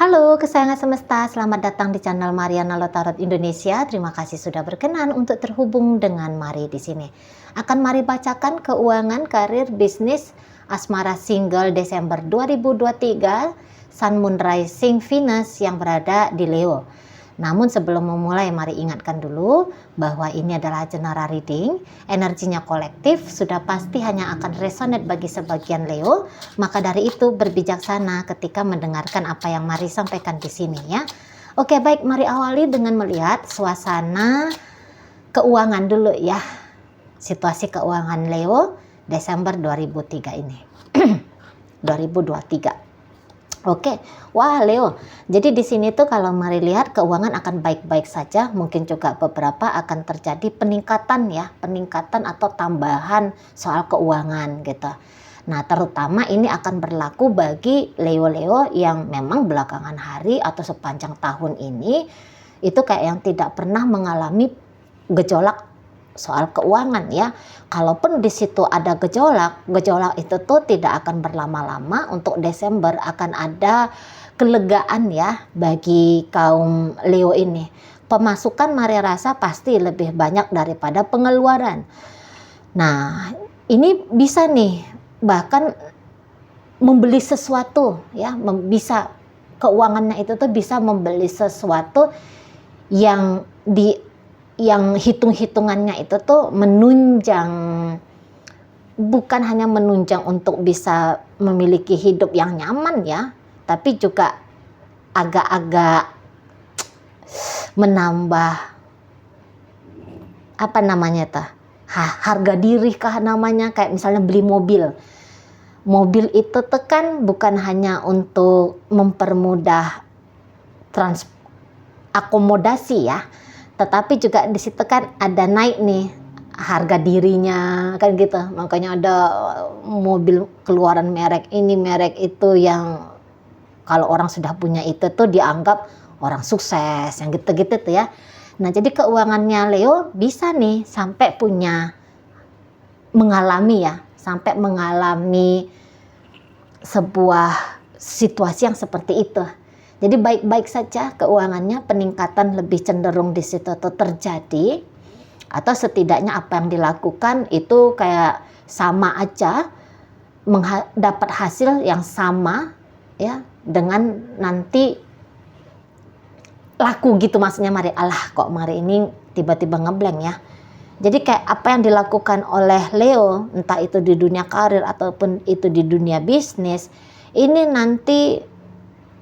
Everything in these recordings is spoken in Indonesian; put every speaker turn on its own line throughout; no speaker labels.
Halo kesayangan semesta, selamat datang di channel Mariana Lotarot Indonesia. Terima kasih sudah berkenan untuk terhubung dengan Mari di sini. Akan Mari bacakan keuangan, karir, bisnis, asmara single Desember 2023, Sun Moon Rising Venus yang berada di Leo. Namun sebelum memulai, mari ingatkan dulu bahwa ini adalah general reading, energinya kolektif, sudah pasti hanya akan resonate bagi sebagian Leo. Maka dari itu berbijaksana ketika mendengarkan apa yang Mari sampaikan di sini ya. Oke, baik, mari awali dengan melihat suasana keuangan dulu ya. Situasi keuangan Leo Desember 2003 ini. 2023. Oke, wah Leo. Jadi di sini tuh kalau Mari lihat keuangan akan baik-baik saja, mungkin juga beberapa akan terjadi peningkatan ya, peningkatan atau tambahan soal keuangan gitu. Nah, terutama ini akan berlaku bagi Leo-Leo yang memang belakangan hari atau sepanjang tahun ini itu kayak yang tidak pernah mengalami gejolak soal keuangan ya. Kalaupun di situ ada gejolak itu tuh tidak akan berlama-lama. Untuk Desember akan ada kelegaan ya bagi kaum Leo ini. Pemasukan Mari rasa pasti lebih banyak daripada pengeluaran. Nah, ini bisa nih bahkan membeli sesuatu ya, bisa keuangannya itu tuh bisa membeli sesuatu yang hitung-hitungannya itu tuh menunjang, bukan hanya menunjang untuk bisa memiliki hidup yang nyaman ya, tapi juga agak-agak menambah apa namanya tuh, harga diri kah namanya, kayak misalnya beli mobil itu tuh kan bukan hanya untuk mempermudah akomodasi ya, tetapi juga di situ kan ada naik nih harga dirinya kan gitu. Makanya ada mobil keluaran merek ini merek itu yang kalau orang sudah punya itu tuh dianggap orang sukses yang gitu-gitu tuh ya. Nah, jadi keuangannya Leo bisa nih sampai mengalami sebuah situasi yang seperti itu. Jadi baik-baik saja keuangannya, peningkatan lebih cenderung di situ tuh terjadi, atau setidaknya apa yang dilakukan itu kayak sama aja, dapat hasil yang sama ya dengan nanti laku gitu, maksudnya Mari. Kok Mari ini tiba-tiba ngeblank ya. Jadi kayak apa yang dilakukan oleh Leo, entah itu di dunia karir ataupun itu di dunia bisnis, ini nanti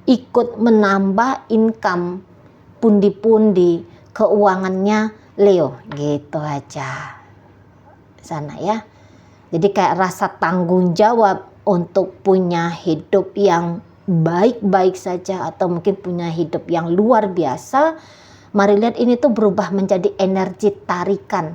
ikut menambah income pundi-pundi keuangannya Leo gitu aja sana ya. Jadi kayak rasa tanggung jawab untuk punya hidup yang baik-baik saja atau mungkin punya hidup yang luar biasa. Mari lihat ini tuh berubah menjadi energi tarikan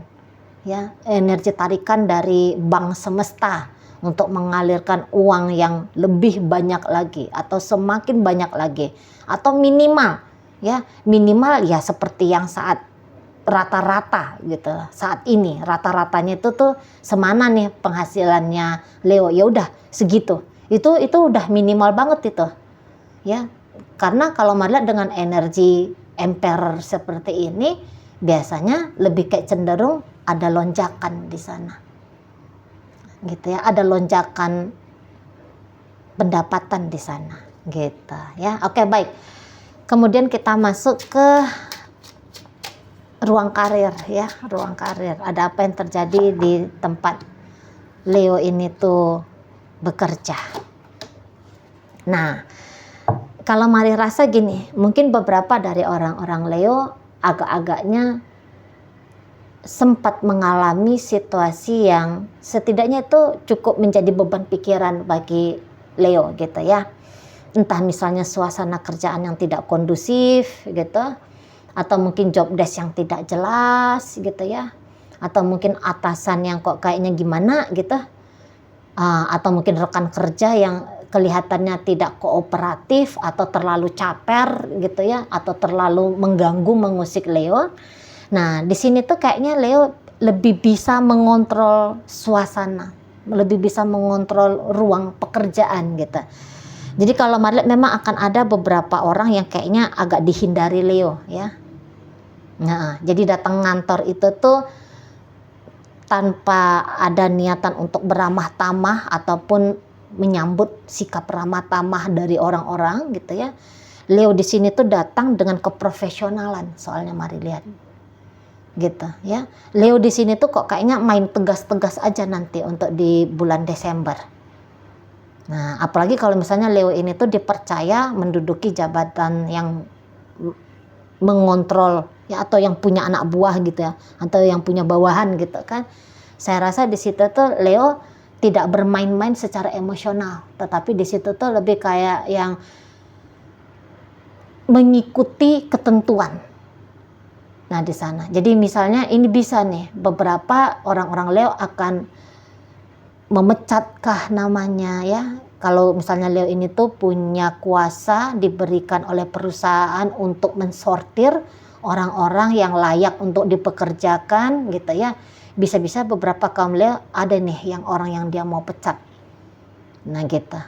ya, energi tarikan dari bank semesta untuk mengalirkan uang yang lebih banyak lagi atau semakin banyak lagi, atau minimal ya seperti yang saat rata-rata gitu. Saat ini rata-ratanya itu tuh semana nih penghasilannya Leo, ya udah segitu. Itu udah minimal banget itu ya. Karena kalau melihat dengan energi emperor seperti ini biasanya lebih kayak cenderung ada lonjakan di sana gitu ya, ada lonjakan pendapatan di sana gitu ya. Oke, baik. Kemudian kita masuk ke ruang karir ya, ruang karir. Ada apa yang terjadi di tempat Leo ini tuh bekerja. Nah, kalau Mari rasa gini, mungkin beberapa dari orang-orang Leo agak-agaknya sempat mengalami situasi yang setidaknya itu cukup menjadi beban pikiran bagi Leo gitu ya. Entah misalnya suasana kerjaan yang tidak kondusif gitu, atau mungkin job desk yang tidak jelas gitu ya, atau mungkin atasan yang kok kayaknya gimana gitu, atau mungkin rekan kerja yang kelihatannya tidak kooperatif atau terlalu caper gitu ya, atau terlalu mengganggu, mengusik Leo. Nah, di sini tuh kayaknya Leo lebih bisa mengontrol suasana, lebih bisa mengontrol ruang pekerjaan gitu. Jadi kalau Mari lihat memang akan ada beberapa orang yang kayaknya agak dihindari Leo ya. Nah, jadi datang ngantor itu tuh tanpa ada niatan untuk beramah tamah ataupun menyambut sikap ramah tamah dari orang-orang gitu ya. Leo di sini tuh datang dengan keprofesionalan, soalnya Mari lihat gitu ya. Leo di sini tuh kok kayaknya main tegas-tegas aja nanti untuk di bulan Desember. Nah, apalagi kalau misalnya Leo ini tuh dipercaya menduduki jabatan yang mengontrol ya, atau yang punya anak buah gitu ya, atau yang punya bawahan gitu kan. Saya rasa di situ tuh Leo tidak bermain-main secara emosional, tetapi di situ tuh lebih kayak yang mengikuti ketentuan. Nah, di sana. Jadi misalnya ini bisa nih, beberapa orang-orang Leo akan memecatkah namanya ya. Kalau misalnya Leo ini tuh punya kuasa diberikan oleh perusahaan untuk mensortir orang-orang yang layak untuk dipekerjakan gitu ya. Bisa-bisa beberapa kaum Leo ada nih yang orang yang dia mau pecat. Nah gitu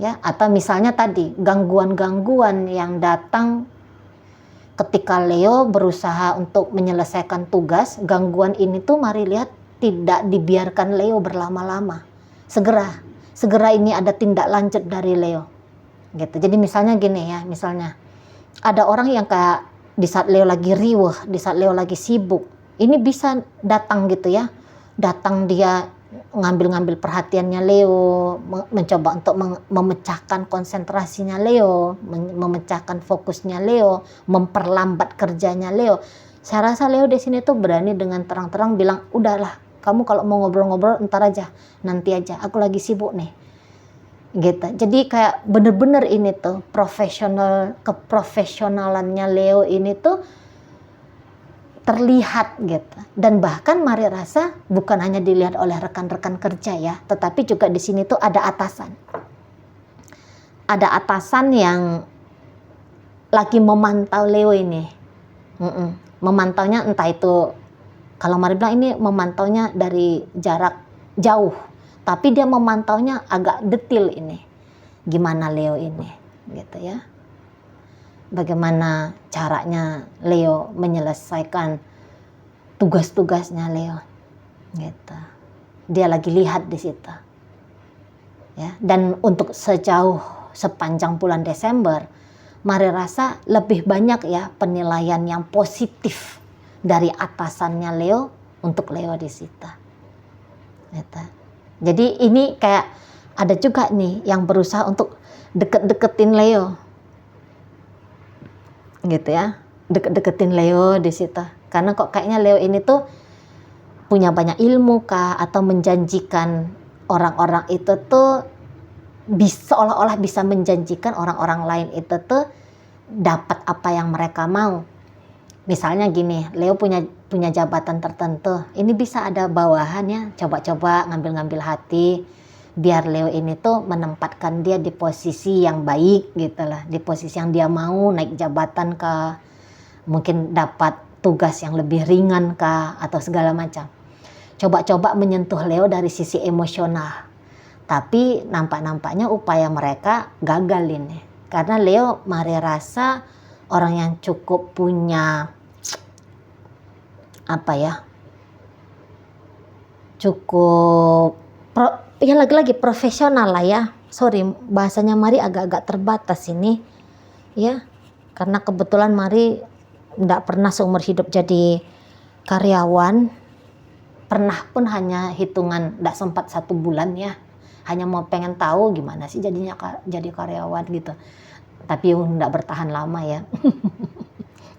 ya. Atau misalnya tadi gangguan-gangguan yang datang ketika Leo berusaha untuk menyelesaikan tugas. Gangguan ini tuh Mari lihat tidak dibiarkan Leo berlama-lama. Segera ini ada tindak lanjut dari Leo. Gitu. Jadi misalnya gini ya, misalnya ada orang yang kayak di saat Leo lagi riweh, di saat Leo lagi sibuk, ini bisa datang gitu ya. Datang dia ngambil perhatiannya Leo, mencoba untuk memecahkan konsentrasinya Leo, memecahkan fokusnya Leo, memperlambat kerjanya Leo. Saya rasa Leo di sini tuh berani dengan terang-terang bilang, udahlah, kamu kalau mau ngobrol-ngobrol ntar aja, nanti aja, aku lagi sibuk nih. Gitu. Jadi kayak bener-bener ini tuh keprofesionalannya Leo ini tuh terlihat gitu. Dan bahkan Mari rasa bukan hanya dilihat oleh rekan-rekan kerja ya, tetapi juga di sini tuh ada atasan. Ada atasan yang lagi memantau Leo ini. Memantaunya entah itu, kalau Mari bilang ini memantaunya dari jarak jauh, tapi dia memantaunya agak detail ini. Gimana Leo ini, gitu ya. Bagaimana caranya Leo menyelesaikan tugas-tugasnya Leo, gitu. Dia lagi lihat di situ. Ya, dan untuk sepanjang bulan Desember, Mari rasa lebih banyak ya penilaian yang positif dari atasannya Leo untuk Leo di situ. Gitu. Jadi ini kayak ada juga nih yang berusaha untuk deket-deketin Leo. Gitu ya. Deket-deketin Leo di situ. Karena kok kayaknya Leo ini tuh punya banyak ilmu kah, atau menjanjikan orang-orang itu tuh seolah-olah bisa menjanjikan orang-orang lain itu tuh dapat apa yang mereka mau. Misalnya gini, Leo punya jabatan tertentu, ini bisa ada bawahannya, coba-coba ngambil-ngambil hati, biar Leo ini tuh menempatkan dia di posisi yang baik gitu lah, di posisi yang dia mau, naik jabatan kah, mungkin dapat tugas yang lebih ringan kah, atau segala macam. Coba-coba menyentuh Leo dari sisi emosional. Tapi nampak-nampaknya upaya mereka gagal ini. Karena Leo Mari rasa orang yang cukup punya ya lagi-lagi profesional lah ya. Sorry, bahasanya Mari agak-agak terbatas ini ya. Karena kebetulan Mari tidak pernah seumur hidup jadi karyawan. Pernah pun hanya hitungan, tidak sempat 1 bulan ya. Hanya mau pengen tahu gimana sih jadinya jadi karyawan gitu. Tapi tidak bertahan lama ya.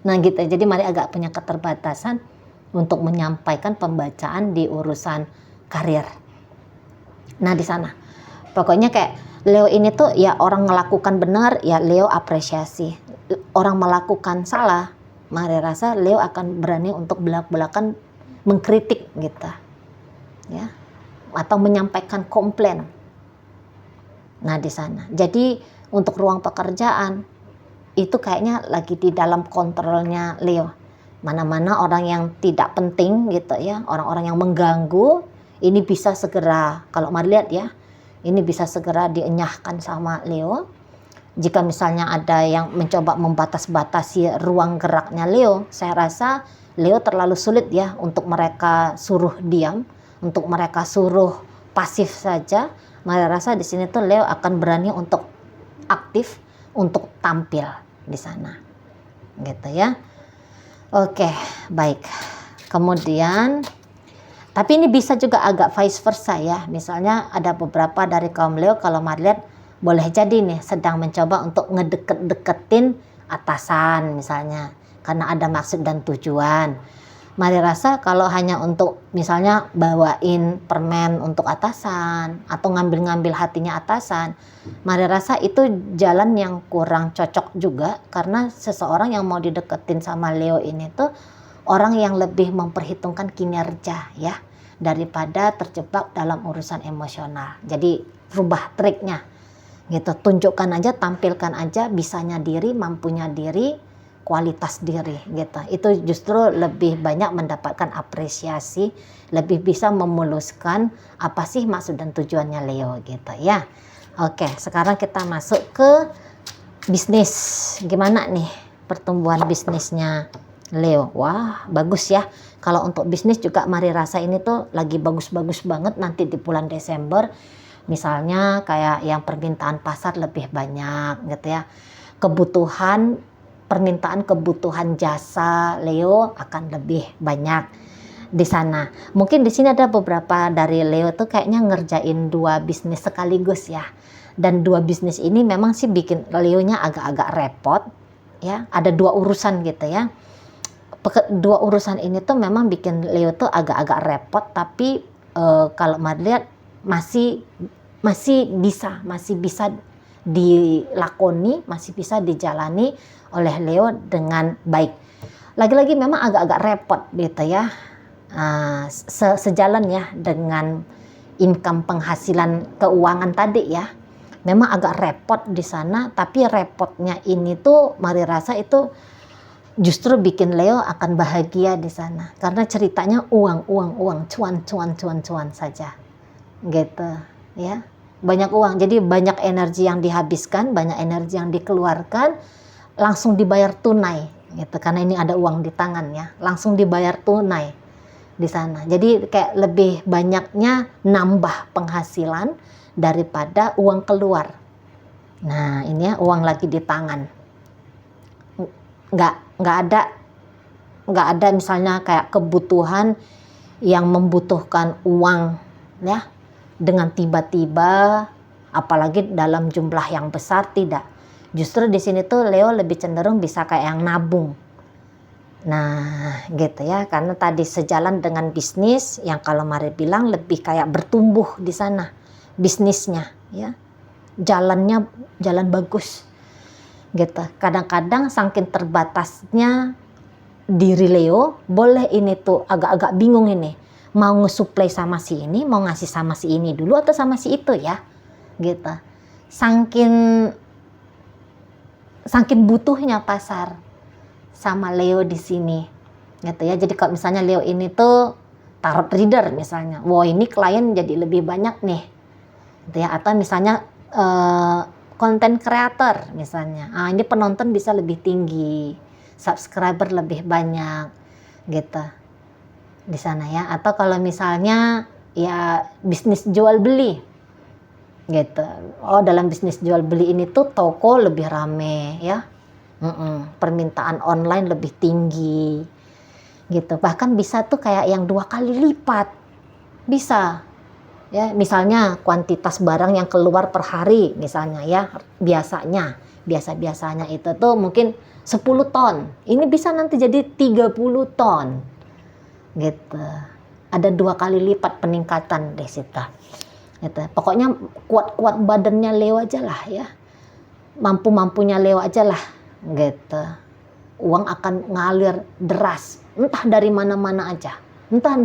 Nah gitu, jadi Mari agak punya keterbatasan untuk menyampaikan pembacaan di urusan karir. Nah di sana, pokoknya kayak Leo ini tuh ya, orang melakukan benar ya Leo apresiasi. Orang melakukan salah, Mari rasa Leo akan berani untuk belak-belakan mengkritik gitu, ya, atau menyampaikan komplain. Nah di sana, jadi untuk ruang pekerjaan itu kayaknya lagi di dalam kontrolnya Leo. Mana-mana orang yang tidak penting gitu ya, orang-orang yang mengganggu, ini bisa segera, kalau Mari lihat ya, ini bisa segera dienyahkan sama Leo. Jika misalnya ada yang mencoba membatas-batasi ruang geraknya Leo, saya rasa Leo terlalu sulit ya untuk mereka suruh diam, untuk mereka suruh pasif saja. Saya rasa di sini tuh Leo akan berani untuk aktif, untuk tampil di sana, gitu ya. Oke, baik. Kemudian, tapi ini bisa juga agak vice versa ya. Misalnya ada beberapa dari kaum Leo kalau Mari lihat boleh jadi nih sedang mencoba untuk ngedeket-deketin atasan misalnya, karena ada maksud dan tujuan. Mari rasa kalau hanya untuk misalnya bawain permen untuk atasan atau ngambil-ngambil hatinya atasan, Mari rasa itu jalan yang kurang cocok juga, karena seseorang yang mau dideketin sama Leo ini tuh orang yang lebih memperhitungkan kinerja ya, daripada terjebak dalam urusan emosional. Jadi rubah triknya gitu, tunjukkan aja, tampilkan aja bisanya diri, mampunya diri, kualitas diri gitu. Itu justru lebih banyak mendapatkan apresiasi, lebih bisa memuluskan apa sih maksud dan tujuannya Leo gitu ya. Oke, sekarang kita masuk ke bisnis. Gimana nih pertumbuhan bisnisnya Leo? Wah, bagus ya. Kalau untuk bisnis juga Mari rasa ini tuh lagi bagus-bagus banget nanti di bulan Desember. Misalnya kayak yang permintaan pasar lebih banyak gitu ya. Permintaan kebutuhan jasa Leo akan lebih banyak di sana. Mungkin di sini ada beberapa dari Leo tuh kayaknya ngerjain 2 bisnis sekaligus ya. Dan 2 bisnis ini memang sih bikin Leo-nya agak-agak repot ya. Ada 2 urusan gitu ya. 2 urusan ini tuh memang bikin Leo tuh agak-agak repot, tapi kalau Mari lihat masih bisa dilakoni, masih bisa dijalani oleh Leo dengan baik. Lagi-lagi memang agak-agak repot gitu ya, sejalan ya dengan income penghasilan keuangan tadi ya. Memang agak repot di sana, tapi repotnya ini tuh Mari rasa itu justru bikin Leo akan bahagia di sana, karena ceritanya uang, cuan saja gitu ya. Banyak uang, jadi banyak energi yang dihabiskan, banyak energi yang dikeluarkan, langsung dibayar tunai gitu, karena ini ada uang di tangan ya, langsung dibayar tunai di sana. Jadi kayak lebih banyaknya nambah penghasilan daripada uang keluar. Nah ini ya, uang lagi di tangan, nggak ada misalnya kayak kebutuhan yang membutuhkan uang ya dengan tiba-tiba, apalagi dalam jumlah yang besar, tidak. Justru di sini tuh Leo lebih cenderung bisa kayak yang nabung. Nah, gitu ya, karena tadi sejalan dengan bisnis yang kalau Mari bilang lebih kayak bertumbuh di sana bisnisnya ya. Jalan bagus. Gitu. Kadang-kadang saking terbatasnya diri Leo, boleh ini tuh agak-agak bingung ini. Mau ngesuplai sama si ini, mau ngasih sama si ini dulu atau sama si itu ya, gitu. Saking butuhnya pasar sama Leo di sini, gitu ya. Jadi kalau misalnya Leo ini tuh tarot reader misalnya, wah ini klien jadi lebih banyak nih, gitu ya. Atau misalnya content creator misalnya, ini penonton bisa lebih tinggi, subscriber lebih banyak, gitu. Di sana ya. Atau kalau misalnya ya bisnis jual beli gitu, dalam bisnis jual beli ini tuh toko lebih rame ya, permintaan online lebih tinggi gitu, bahkan bisa tuh kayak yang 2 kali lipat bisa ya. Misalnya kuantitas barang yang keluar per hari misalnya ya, biasanya itu tuh mungkin 10 ton, ini bisa nanti jadi 30 ton gitu. Ada 2 kali lipat peningkatan di situ gitu. Pokoknya kuat badannya Leo aja lah ya, mampunya Leo aja lah gitu. Uang akan ngalir deras, entah dari mana-mana aja, entah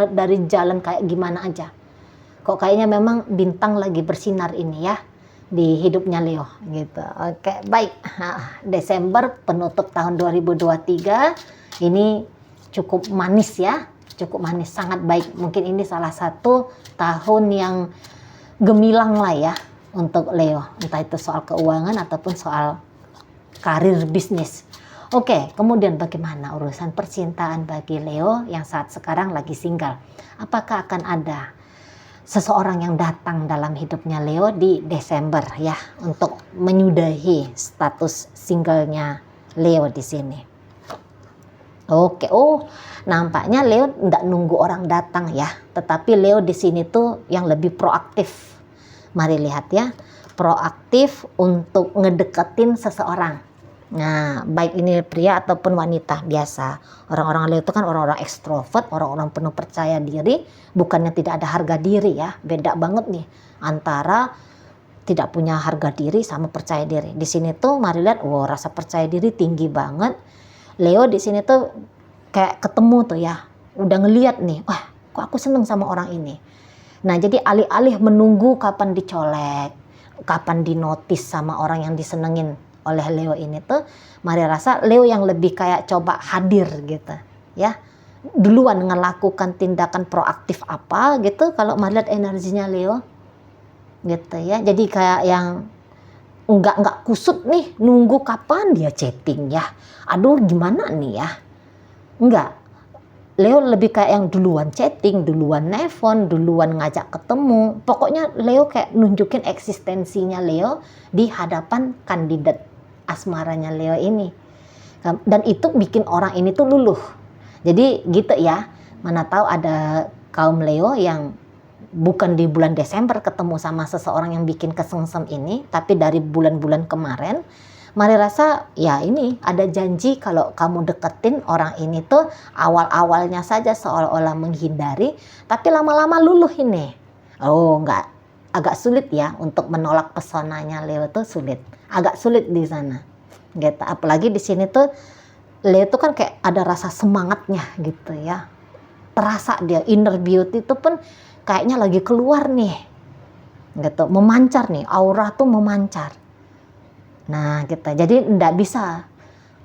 dari jalan kayak gimana aja. Kok kayaknya memang bintang lagi bersinar ini ya di hidupnya Leo gitu. Oke, baik. Desember penutup tahun 2023 ini cukup manis ya, cukup manis, sangat baik. Mungkin ini salah satu tahun yang gemilang lah ya, untuk Leo, entah itu soal keuangan ataupun soal karir bisnis. Oke, kemudian bagaimana urusan percintaan bagi Leo yang saat sekarang lagi single? Apakah akan ada seseorang yang datang dalam hidupnya Leo di Desember ya untuk menyudahi status singlenya Leo di sini? Oke, nampaknya Leo tidak nunggu orang datang ya, tetapi Leo di sini tuh yang lebih proaktif. Mari lihat ya, proaktif untuk ngedeketin seseorang. Nah, baik ini pria ataupun wanita biasa. Orang-orang Leo itu kan orang-orang ekstrovert, orang-orang penuh percaya diri, bukannya tidak ada harga diri ya. Beda banget nih antara tidak punya harga diri sama percaya diri. Di sini tuh mari lihat, rasa percaya diri tinggi banget. Leo di sini tuh kayak ketemu tuh ya, udah ngeliat nih, wah kok aku seneng sama orang ini. Nah, jadi alih-alih menunggu kapan dicolek, kapan dinotis sama orang yang disenengin oleh Leo ini tuh, mari rasa Leo yang lebih kayak coba hadir gitu ya, duluan ngelakukan tindakan proaktif apa gitu. Kalau mari lihat energinya Leo gitu ya, jadi kayak yang nggak kusut nih nunggu kapan dia chatting ya, aduh gimana nih ya, enggak. Leo lebih kayak yang duluan chatting, duluan nelfon, duluan ngajak ketemu. Pokoknya Leo kayak nunjukin eksistensinya Leo di hadapan kandidat asmaranya Leo ini. Dan itu bikin orang ini tuh luluh. Jadi gitu ya, mana tahu ada kaum Leo yang bukan di bulan Desember ketemu sama seseorang yang bikin kesengsem ini, tapi dari bulan-bulan kemarin. Mari rasa ya ini ada janji kalau kamu deketin orang ini tuh awal-awalnya saja seolah-olah menghindari, tapi lama-lama luluh ini. Enggak, agak sulit ya untuk menolak pesonanya Leo tuh sulit. Agak sulit di sana. Gitu. Apalagi di sini tuh Leo tuh kan kayak ada rasa semangatnya gitu ya. Terasa dia inner beauty itu pun kayaknya lagi keluar nih. Gitu, memancar nih, aura tuh memancar. Nah, gitu. Jadi enggak bisa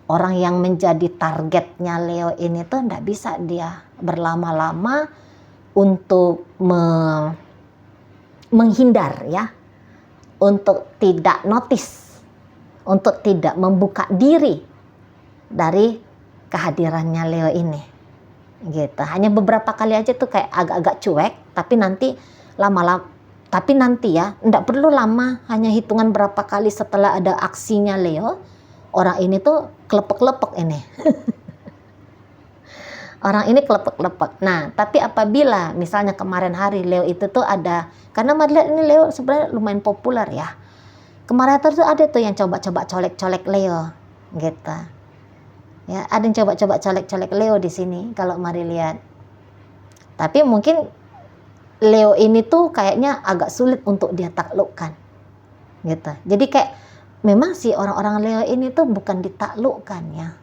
orang yang menjadi targetnya Leo ini tuh enggak bisa dia berlama-lama untuk menghindar ya. Untuk tidak notice, untuk tidak membuka diri dari kehadirannya Leo ini gitu. Hanya beberapa kali aja tuh kayak agak-agak cuek, tapi nanti ya enggak perlu lama, hanya hitungan berapa kali setelah ada aksinya Leo, orang ini tuh kelepek-lepek ini. Orang ini kelepek-lepek. Nah, tapi apabila misalnya kemarin hari Leo itu tuh ada, karena melihat ini Leo sebenarnya lumayan populer ya. Kemarin tuh ada tuh yang coba-coba colek-colek Leo, gitu. Ya, ada yang coba-coba colek-colek Leo di sini kalau mari lihat. Tapi mungkin Leo ini tuh kayaknya agak sulit untuk dia taklukkan, gitu. Jadi kayak memang sih orang-orang Leo ini tuh bukan ditaklukkan ya.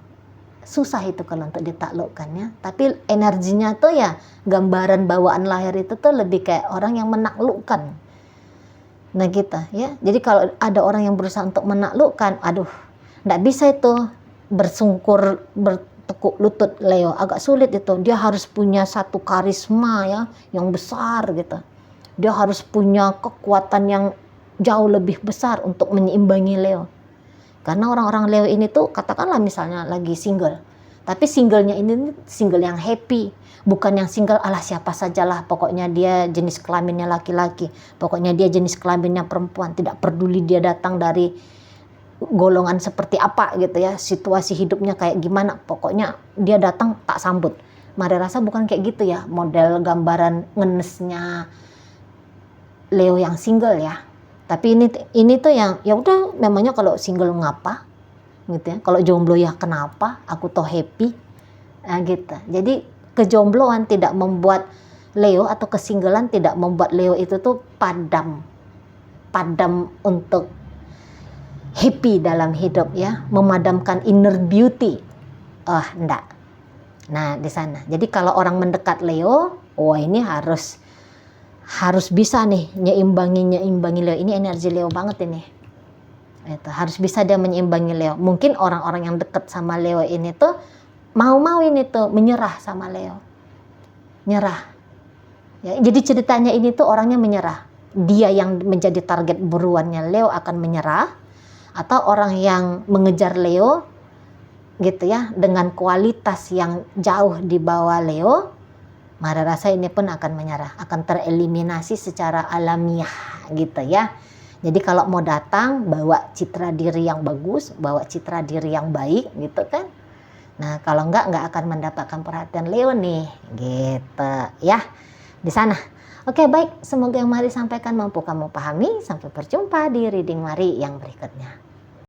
Susah itu kalau untuk ditaklukkannya, tapi energinya tuh ya gambaran bawaan lahir itu tuh lebih kayak orang yang menaklukkan. Nah gitu ya, jadi kalau ada orang yang berusaha untuk menaklukkan, aduh nggak bisa itu bersungkur bertekuk lutut Leo, agak sulit itu. Dia harus punya satu karisma ya yang besar gitu, dia harus punya kekuatan yang jauh lebih besar untuk menyeimbangi Leo. Karena orang-orang Leo ini tuh katakanlah misalnya lagi single, tapi singlenya ini single yang happy, bukan yang single alah siapa sajalah, pokoknya dia jenis kelaminnya laki-laki, pokoknya dia jenis kelaminnya perempuan, tidak peduli dia datang dari golongan seperti apa gitu ya, situasi hidupnya kayak gimana, pokoknya dia datang tak sambut. Mari rasa bukan kayak gitu ya model gambaran ngenesnya Leo yang single ya. Tapi ini tuh yang ya udah, memangnya kalau single ngapa gitu ya, kalau jomblo ya kenapa, aku tuh happy. Nah gitu. Jadi kejombloan tidak membuat Leo, atau kesinggelan tidak membuat Leo itu tuh padam untuk happy dalam hidup ya, memadamkan inner beauty. Enggak. Nah di sana. Jadi kalau orang mendekat Leo, ini harus bisa nih nyeimbangi Leo. Ini energi Leo banget ini. Itu harus bisa dia menyeimbangi Leo. Mungkin orang-orang yang dekat sama Leo ini tuh mau ini tuh menyerah sama Leo. Nyerah. Ya, jadi ceritanya ini tuh orangnya menyerah. dia yang menjadi target buruannya Leo akan menyerah, atau orang yang mengejar Leo gitu ya dengan kualitas yang jauh di bawah Leo, maka rasa ini pun akan menyerah, akan tereliminasi secara alamiah gitu ya. Jadi kalau mau datang bawa citra diri yang bagus, bawa citra diri yang baik gitu kan. Nah kalau nggak akan mendapatkan perhatian Leo nih gitu ya di sana. Oke baik, semoga yang Mari sampaikan mampu kamu pahami. Sampai berjumpa di reading Mari yang berikutnya.